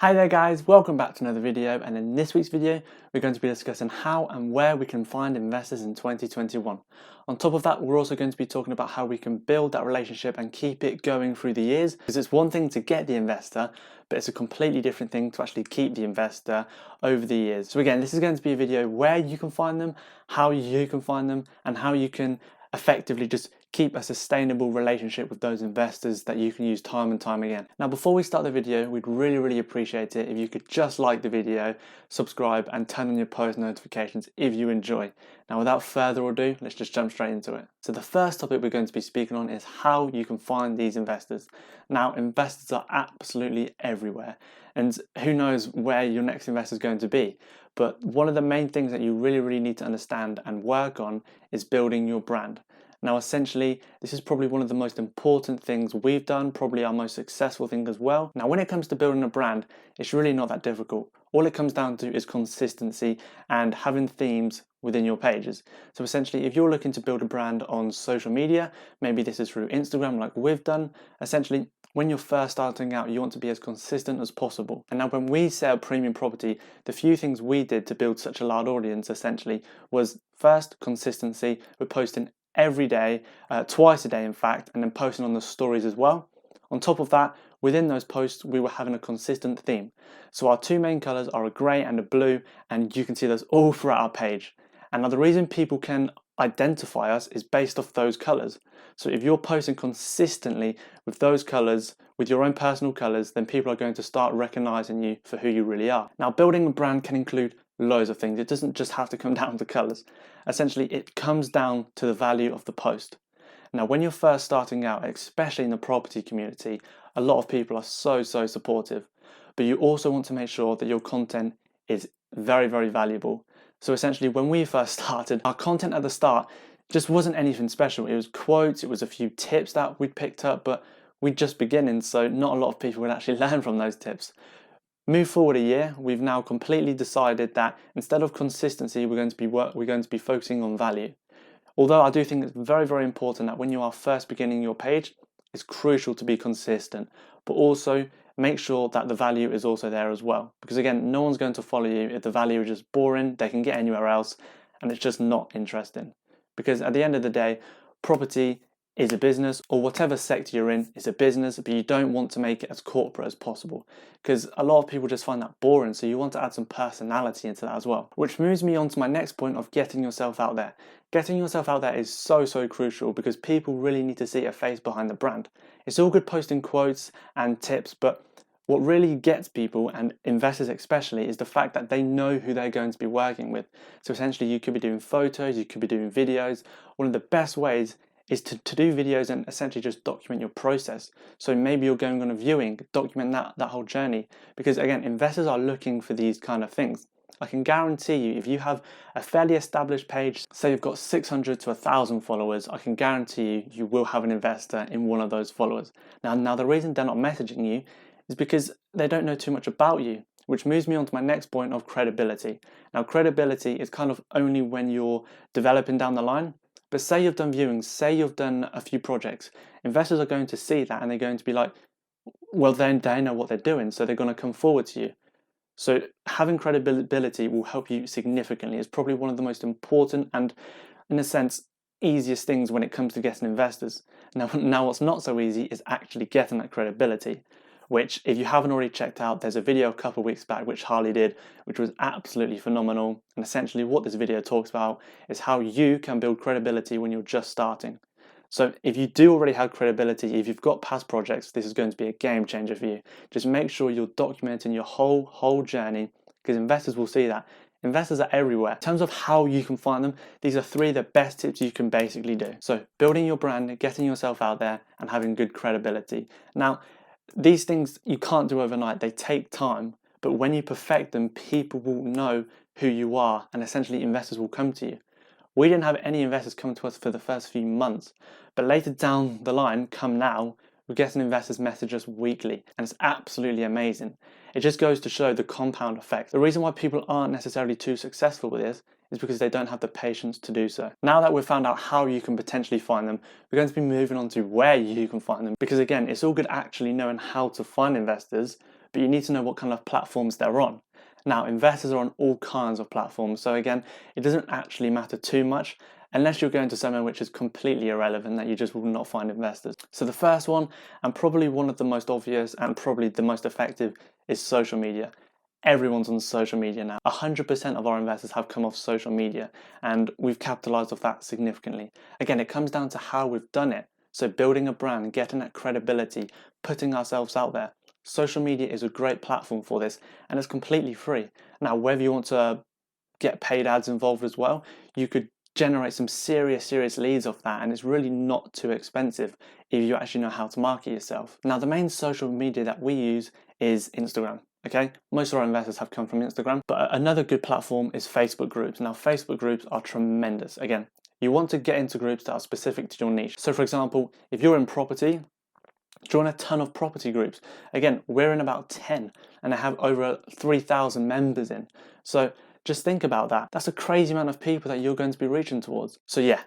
Hi there guys, welcome back to another video, and in this week's video we're going to be discussing how and where we can find investors in 2021. On top of that, we're also going to be talking about how we can build that relationship and keep it going through the years, because it's one thing to get the investor, but it's a completely different thing to actually keep the investor over the years. So again, this is going to be a video where you can find them, how you can find them, and how you can effectively just keep a sustainable relationship with those investors that you can use time and time again. Now, before we start the video, we'd really appreciate it if you could just like the video, subscribe, and turn on your post notifications if you enjoy. Now, without further ado, let's just jump straight into it. So the first topic we're going to be speaking on is how you can find these investors. Now, investors are absolutely everywhere, and who knows where your next investor is going to be. But one of the main things that you really need to understand and work on is building your brand. Now, essentially, this is probably one of the most important things we've done, probably our most successful thing as well. Now, when it comes to building a brand, it's really not that difficult. All it comes down to is consistency and having themes within your pages. So essentially, if you're looking to build a brand on social media, maybe this is through Instagram like we've done, essentially, when you're first starting out, you want to be as consistent as possible. And now when we sell premium property, the few things we did to build such a large audience essentially was first, consistency. We're posting every day, twice a day in fact, and then posting on the stories as well. On top of that, within those posts, we were having a consistent theme. So our two main colors are a gray and a blue, and you can see those all throughout our page. And now the reason people can identify us is based off those colors. So if you're posting consistently with those colors, with your own personal colors, then people are going to start recognizing you for who you really are. Now, building a brand can include loads of things. It doesn't just have to come down to colors. Essentially, it comes down to the value of the post. Now, when you're first starting out, especially in the property community, a lot of people are so supportive, but you also want to make sure that your content is very valuable. So essentially, when we first started, our content at the start just wasn't anything special. It was quotes, it was a few tips that we'd picked up, but we're just beginning, so not a lot of people would actually learn from those tips. Move forward a year, we've now completely decided that instead of consistency, we're going to be focusing on value. Although I do think it's very important that when you are first beginning your page, it's crucial to be consistent, but also make sure that the value is also there as well. Because again, no one's going to follow you if the value is just boring, they can get anywhere else, and it's just not interesting. Because at the end of the day, property is a business, or whatever sector you're in is a business, but you don't want to make it as corporate as possible, because a lot of people just find that boring. So you want to add some personality into that as well, which moves me on to my next point of getting yourself out there. Getting yourself out there is so crucial, because people really need to see a face behind the brand. It's all good posting quotes and tips, but what really gets people, and investors especially, is the fact that they know who they're going to be working with. So essentially, you could be doing photos, you could be doing videos. One of the best ways is to do videos and essentially just document your process. So maybe you're going on a viewing, document that whole journey. Because again, investors are looking for these kind of things. I can guarantee you, if you have a fairly established page, say you've got 600 to 1,000 followers, I can guarantee you will have an investor in one of those followers. Now the reason they're not messaging you is because they don't know too much about you, which moves me on to my next point of credibility. Now, credibility is kind of only when you're developing down the line. But say you've done viewings, say you've done a few projects, investors are going to see that and they're going to be like, well, then they know what they're doing, so they're going to come forward to you. So having credibility will help you significantly. It's probably one of the most important and, in a sense, easiest things when it comes to getting investors. Now what's not so easy is actually getting that credibility, which, if you haven't already checked out, there's a video a couple of weeks back which Harley did, which was absolutely phenomenal. And essentially what this video talks about is how you can build credibility when you're just starting. So if you do already have credibility, if you've got past projects, this is going to be a game changer for you. Just make sure you're documenting your whole journey, because investors will see that. Investors are everywhere. In terms of how you can find them, these are three of the best tips you can basically do. So building your brand, getting yourself out there, and having good credibility. Now, these things you can't do overnight, they take time, but when you perfect them, people will know who you are, and essentially investors will come to you. We didn't have any investors come to us for the first few months, but later down the line, come now, we're getting investors message us weekly, and it's absolutely amazing. It just goes to show the compound effect. The reason why people aren't necessarily too successful with this is because they don't have the patience to do so. Now that we've found out how you can potentially find them, we're going to be moving on to where you can find them, because again, it's all good actually knowing how to find investors, but you need to know what kind of platforms they're on. Now, investors are on all kinds of platforms, so again, it doesn't actually matter too much unless you're going to somewhere which is completely irrelevant that you just will not find investors. So the first one, and probably one of the most obvious and probably the most effective, is social media. Everyone's on social media now. 100% of our investors have come off social media, and we've capitalized off that significantly. Again, it comes down to how we've done it. So building a brand, getting that credibility, putting ourselves out there. Social media is a great platform for this, and it's completely free. Now, whether you want to get paid ads involved as well, you could generate some serious leads off that, and it's really not too expensive if you actually know how to market yourself. Now, the main social media that we use is Instagram. Okay, most of our investors have come from Instagram, but another good platform is Facebook groups. Now, Facebook groups are tremendous. Again, you want to get into groups that are specific to your niche. So for example, if you're in property, join a ton of property groups. Again, we're in about 10 and I have over 3,000 members in. So just think about that. That's a crazy amount of people that you're going to be reaching towards. So yeah,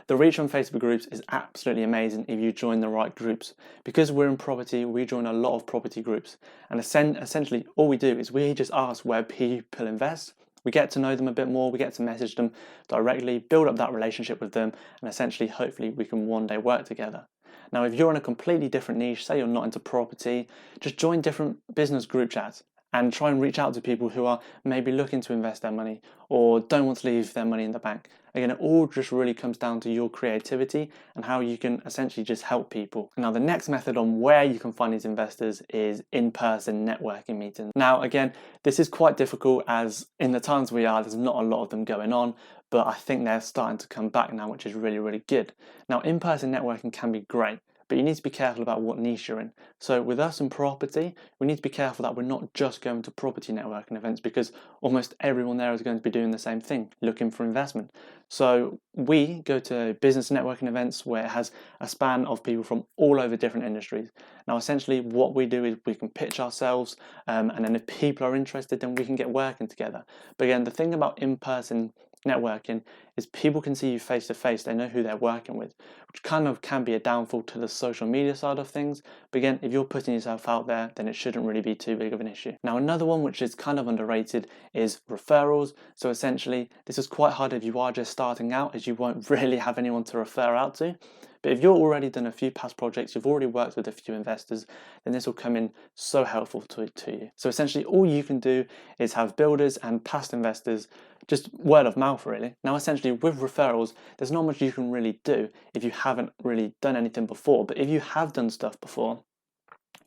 the reach on Facebook groups is absolutely amazing if you join the right groups. Because we're in property, we join a lot of property groups. And essentially all we do is we just ask where people invest. We get to know them a bit more, we get to message them directly, build up that relationship with them, and essentially, hopefully, we can one day work together. Now, if you're in a completely different niche, say you're not into property, just join different business group chats and try and reach out to people who are maybe looking to invest their money or don't want to leave their money in the bank. Again, it all just really comes down to your creativity and how you can essentially just help people. Now, the next method on where you can find these investors is in-person networking meetings. Now, again, this is quite difficult as in the times we are, there's not a lot of them going on, but I think they're starting to come back now, which is really good. Now, in-person networking can be great, but you need to be careful about what niche you're in. So with us in property, we need to be careful that we're not just going to property networking events because almost everyone there is going to be doing the same thing, looking for investment. So we go to business networking events where it has a span of people from all over different industries. Now, essentially what we do is we can pitch ourselves and then if people are interested, then we can get working together. But again, the thing about in-person networking is people can see you face to face, they know who they're working with, which kind of can be a downfall to the social media side of things. But again, if you're putting yourself out there, then it shouldn't really be too big of an issue. Now, another one which is kind of underrated is referrals. So essentially, this is quite hard if you are just starting out, as you won't really have anyone to refer out to. But if you've already done a few past projects, you've already worked with a few investors, then this will come in so helpful to you. So essentially all you can do is have builders and past investors, just word of mouth really. Now essentially with referrals, there's not much you can really do if you haven't really done anything before. But if you have done stuff before,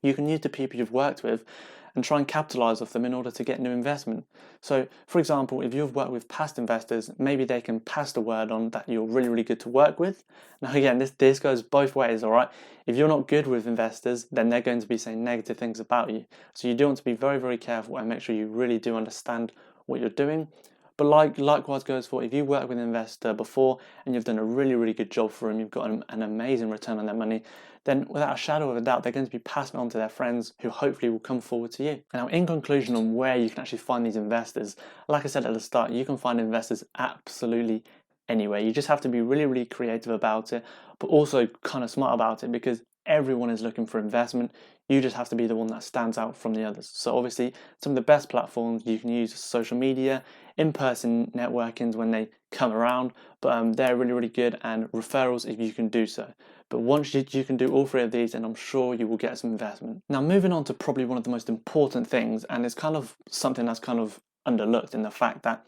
you can use the people you've worked with and try and capitalize off them in order to get new investment. So for example, if you've worked with past investors, maybe they can pass the word on that you're really good to work with. Now again, this goes both ways, all right? If you're not good with investors, then they're going to be saying negative things about you. So you do want to be very careful and make sure you really do understand what you're doing. But likewise goes for if you work with an investor before and you've done a really good job for them, you've got an amazing return on their money, then without a shadow of a doubt, they're going to be passing on to their friends who hopefully will come forward to you. Now, in conclusion on where you can actually find these investors, like I said at the start, you can find investors absolutely anywhere. You just have to be really creative about it, but also kind of smart about it because everyone is looking for investment. You just have to be the one that stands out from the others. So obviously some of the best platforms you can use social media, in-person networkings when they come around, but they're really good, and referrals if you can do so. But once you can do all three of these, then I'm sure you will get some investment. Now moving on to probably one of the most important things, and it's kind of something that's kind of underlooked in the fact that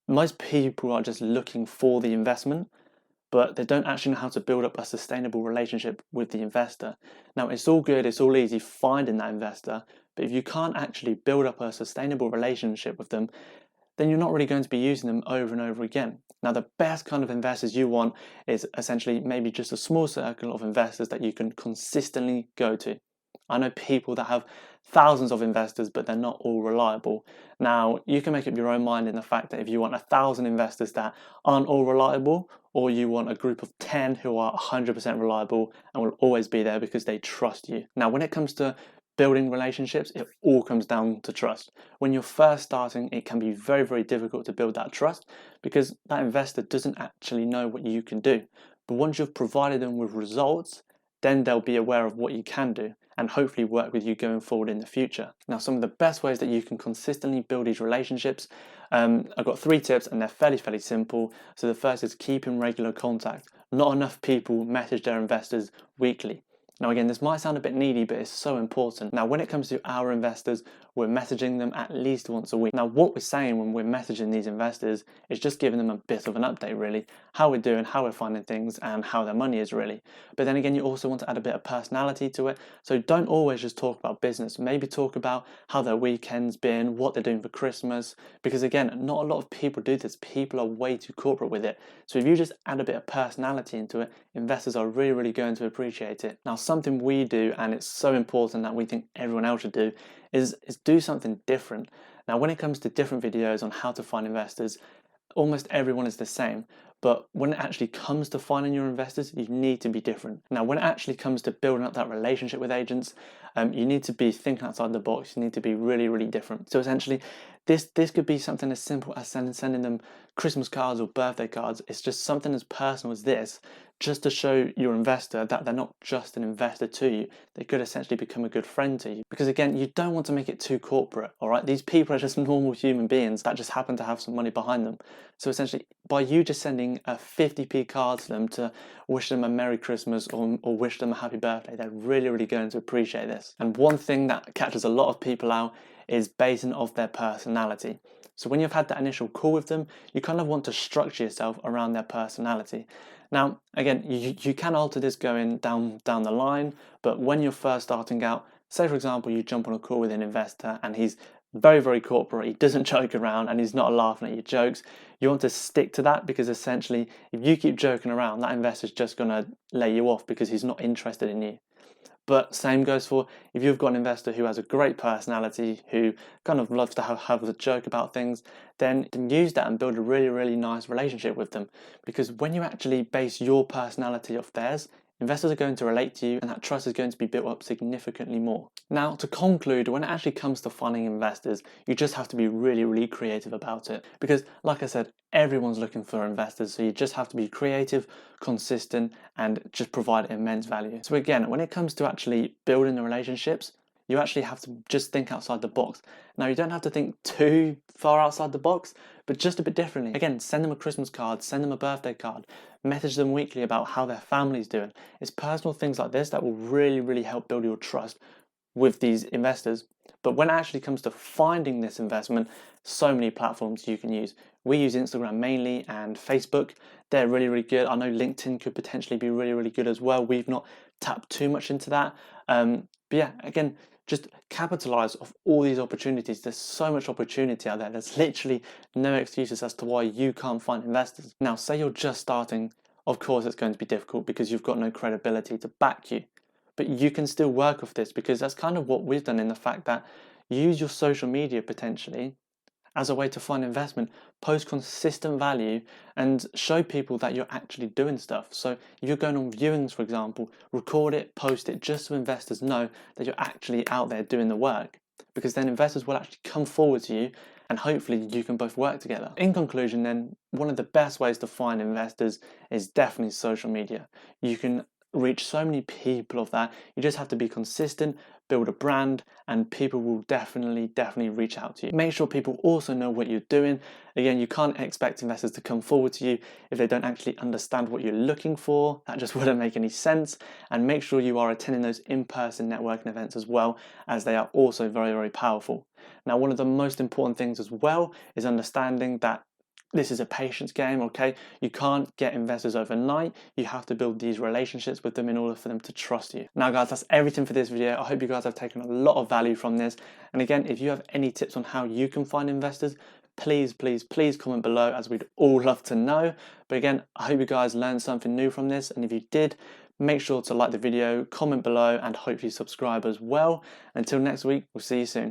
most people are just looking for the investment, but they don't actually know how to build up a sustainable relationship with the investor. Now, it's all good, it's all easy finding that investor, but if you can't actually build up a sustainable relationship with them, then you're not really going to be using them over and over again. Now, the best kind of investors you want is essentially maybe just a small circle of investors that you can consistently go to. I know people that have thousands of investors, but they're not all reliable. Now, you can make up your own mind in the fact that if you want 1,000 investors that aren't all reliable, or you want a group of 10 who are 100% reliable and will always be there because they trust you. Now, when it comes to building relationships, it all comes down to trust. When you're first starting, it can be very difficult to build that trust because that investor doesn't actually know what you can do. But once you've provided them with results, then they'll be aware of what you can do. and hopefully work with you going forward in the future. Now, some of the best ways that you can consistently build these relationships, I've got 3 tips and they're fairly simple. So the first is keep in regular contact. Not enough people message their investors weekly. Now again, this might sound a bit needy, but it's so important. Now when it comes to our investors, we're messaging them at least once a week. Now what we're saying when we're messaging these investors is just giving them a bit of an update really, how we're doing, how we're finding things and how their money is really. But then again, you also want to add a bit of personality to it. So don't always just talk about business, maybe talk about how their weekend's been, what they're doing for Christmas, because again, not a lot of people do this. People are way too corporate with it. So if you just add a bit of personality into it, investors are really going to appreciate it. Now something we do, and it's so important that we think everyone else should do, is do something different. Now when it comes to different videos on how to find investors, almost everyone is the same, but when it actually comes to finding your investors, you need to be different. Now when it actually comes to building up that relationship with agents, you need to be thinking outside the box. You need to be really different. So essentially this could be something as simple as sending them Christmas cards or birthday cards. It's just something as personal as this, just to show your investor that they're not just an investor to you. They could essentially become a good friend to you. Because again, you don't want to make it too corporate, all right? These people are just normal human beings that just happen to have some money behind them. So essentially, by you just sending a 50p card to them to wish them a Merry Christmas or wish them a happy birthday, they're really going to appreciate this. And one thing that catches a lot of people out is basing off their personality. So when you've had that initial call with them, you kind of want to structure yourself around their personality. Now, again, you can alter this going down the line, but when you're first starting out, say for example, you jump on a call with an investor and he's very corporate, he doesn't joke around and he's not laughing at your jokes, you want to stick to that, because essentially if you keep joking around, that investor's just going to lay you off because he's not interested in you. But same goes for if you've got an investor who has a great personality, who kind of loves to have a joke about things, then use that and build a really nice relationship with them. Because when you actually base your personality off theirs, investors are going to relate to you and that trust is going to be built up significantly more. Now, to conclude, when it actually comes to finding investors, you just have to be really creative about it. Because like I said, everyone's looking for investors, so you just have to be creative, consistent, and just provide immense value. So again, when it comes to actually building the relationships, you actually have to just think outside the box. Now, you don't have to think too far outside the box, but just a bit differently. Again, send them a Christmas card, send them a birthday card, message them weekly about how their family's doing. It's personal things like this that will really help build your trust with these investors. But when it actually comes to finding this investment, so many platforms you can use. We use Instagram mainly and Facebook. They're really good. I know LinkedIn could potentially be really good as well. We've not tapped too much into that. But yeah, again, just capitalize off all these opportunities. There's so much opportunity out there. There's literally no excuses as to why you can't find investors. Now, say you're just starting, of course it's going to be difficult because you've got no credibility to back you. But you can still work with this, because that's kind of what we've done, in the fact that use your social media potentially as a way to find investment, post consistent value and show people that you're actually doing stuff. So if you're going on viewings, for example, record it, post it, just so investors know that you're actually out there doing the work, because then investors will actually come forward to you and hopefully you can both work together. In conclusion then, one of the best ways to find investors is definitely social media. You can reach so many people of that. You just have to be consistent, build a brand, and people will definitely reach out to you. Make sure people also know what you're doing. Again, you can't expect investors to come forward to you if they don't actually understand what you're looking for. That just wouldn't make any sense. And make sure you are attending those in-person networking events as well, as they are also very powerful. Now, one of the most important things as well is understanding that this is a patience game, okay? You can't get investors overnight. You have to build these relationships with them in order for them to trust you. Now guys, that's everything for this video. I hope you guys have taken a lot of value from this. And again, if you have any tips on how you can find investors, please comment below, as we'd all love to know. But again, I hope you guys learned something new from this. And if you did, make sure to like the video, comment below, and hopefully subscribe as well. Until next week, we'll see you soon.